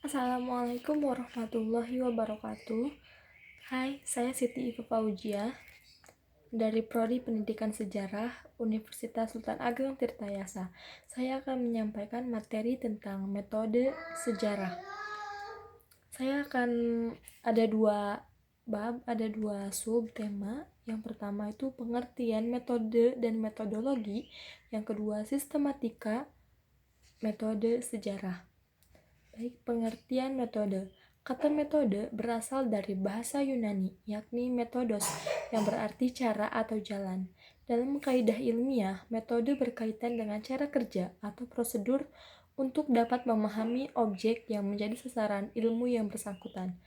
Assalamualaikum warahmatullahi wabarakatuh. Hai, saya Siti Iva Fauzia dari Prodi Pendidikan Sejarah Universitas Sultan Ageng Tirtayasa. Saya akan menyampaikan materi tentang metode sejarah. Saya akan ada dua sub tema. Yang pertama itu pengertian metode dan metodologi. Yang kedua sistematika metode sejarah. Baik, pengertian metode. Kata metode berasal dari bahasa Yunani, yakni metodos, yang berarti cara atau jalan. Dalam kaidah ilmiah, metode berkaitan dengan cara kerja atau prosedur untuk dapat memahami objek yang menjadi sasaran ilmu yang bersangkutan.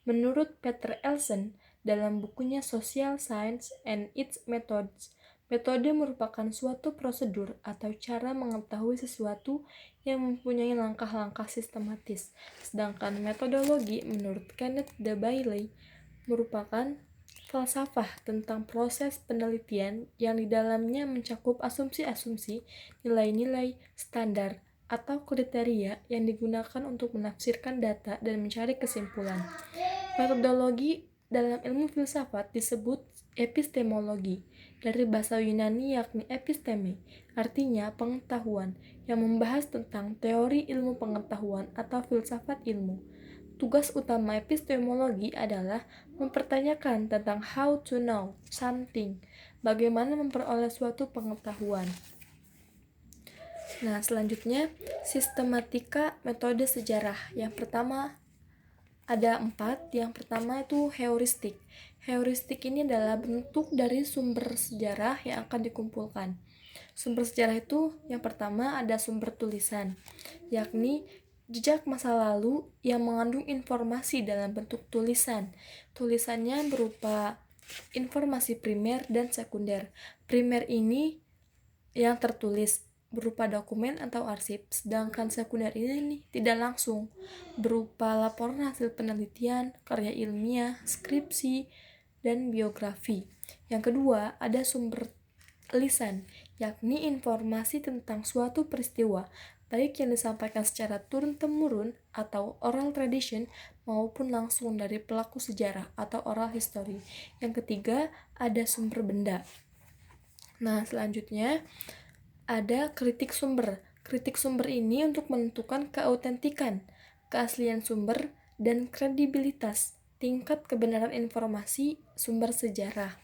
Menurut Peter Elson, dalam bukunya Social Science and Its Methods, metode merupakan suatu prosedur atau cara mengetahui sesuatu yang mempunyai langkah-langkah sistematis. Sedangkan metodologi menurut Kenneth D. Bailey merupakan falsafah tentang proses penelitian yang di dalamnya mencakup asumsi-asumsi, nilai-nilai, standar, atau kriteria yang digunakan untuk menafsirkan data dan mencari kesimpulan. Metodologi dalam ilmu filsafat disebut epistemologi, dari bahasa Yunani yakni episteme, artinya pengetahuan, yang membahas tentang teori ilmu pengetahuan atau filsafat ilmu. Tugas utama epistemologi adalah mempertanyakan tentang how to know something, bagaimana memperoleh suatu pengetahuan. Nah, selanjutnya sistematika metode sejarah. Yang pertama ada 4. Yang pertama itu heuristik. Heuristik ini adalah bentuk dari sumber sejarah yang akan dikumpulkan. Sumber sejarah itu yang pertama ada sumber tulisan, yakni jejak masa lalu yang mengandung informasi dalam bentuk tulisan. Tulisannya berupa informasi primer dan sekunder. Primer ini yang tertulis berupa dokumen atau arsip, sedangkan sekunder ini tidak langsung, berupa laporan hasil penelitian, karya ilmiah, skripsi, dan biografi. Yang kedua, ada sumber lisan, yakni informasi tentang suatu peristiwa, baik yang disampaikan secara turun-temurun atau oral tradition maupun langsung dari pelaku sejarah atau oral history. Yang ketiga, ada sumber benda. Nah, selanjutnya ada kritik sumber. Kritik sumber ini untuk menentukan keautentikan, keaslian sumber, dan kredibilitas tingkat kebenaran informasi sumber sejarah.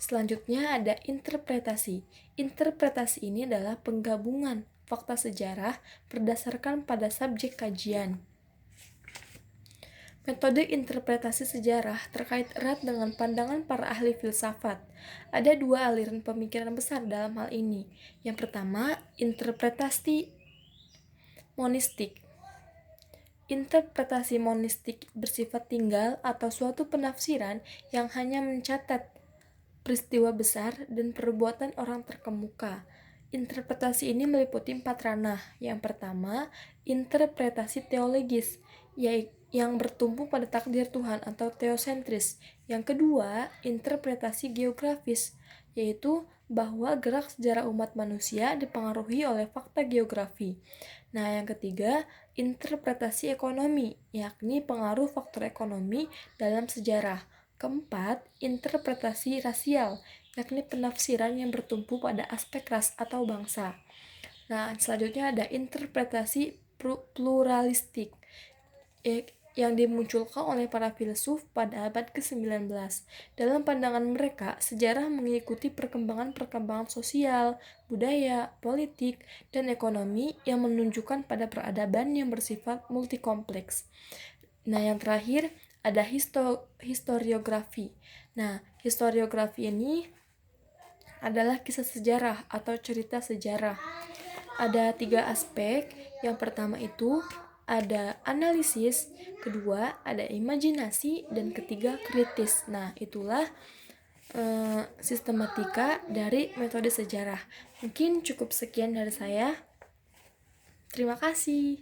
Selanjutnya ada interpretasi. Interpretasi ini adalah penggabungan fakta sejarah berdasarkan pada subjek kajian. Metode interpretasi sejarah terkait erat dengan pandangan para ahli filsafat. Ada 2 aliran pemikiran besar dalam hal ini. Yang pertama, interpretasi monistik. Interpretasi monistik bersifat tinggal atau suatu penafsiran yang hanya mencatat peristiwa besar dan perbuatan orang terkemuka. Interpretasi ini meliputi 4 ranah. Yang pertama, interpretasi teologis, yang bertumpu pada takdir Tuhan atau teosentris. Yang kedua, interpretasi geografis, yaitu bahwa gerak sejarah umat manusia dipengaruhi oleh fakta geografi. Nah, yang ketiga, interpretasi ekonomi, yakni pengaruh faktor ekonomi dalam sejarah. Keempat, interpretasi rasial, yakni penafsiran yang bertumpu pada aspek ras atau bangsa. Nah, selanjutnya ada interpretasi pluralistik, yang dimunculkan oleh para filsuf pada abad ke-19. Dalam pandangan mereka, sejarah mengikuti perkembangan sosial, budaya, politik, dan ekonomi yang menunjukkan pada peradaban yang bersifat multikompleks. Nah, yang terakhir ada historiografi. Nah, historiografi ini adalah kisah sejarah atau cerita sejarah. Ada 3 aspek. Yang pertama itu ada analisis, kedua ada imajinasi, dan ketiga kritis. Nah, itulah sistematika dari metode sejarah. Mungkin cukup sekian dari saya. Terima kasih.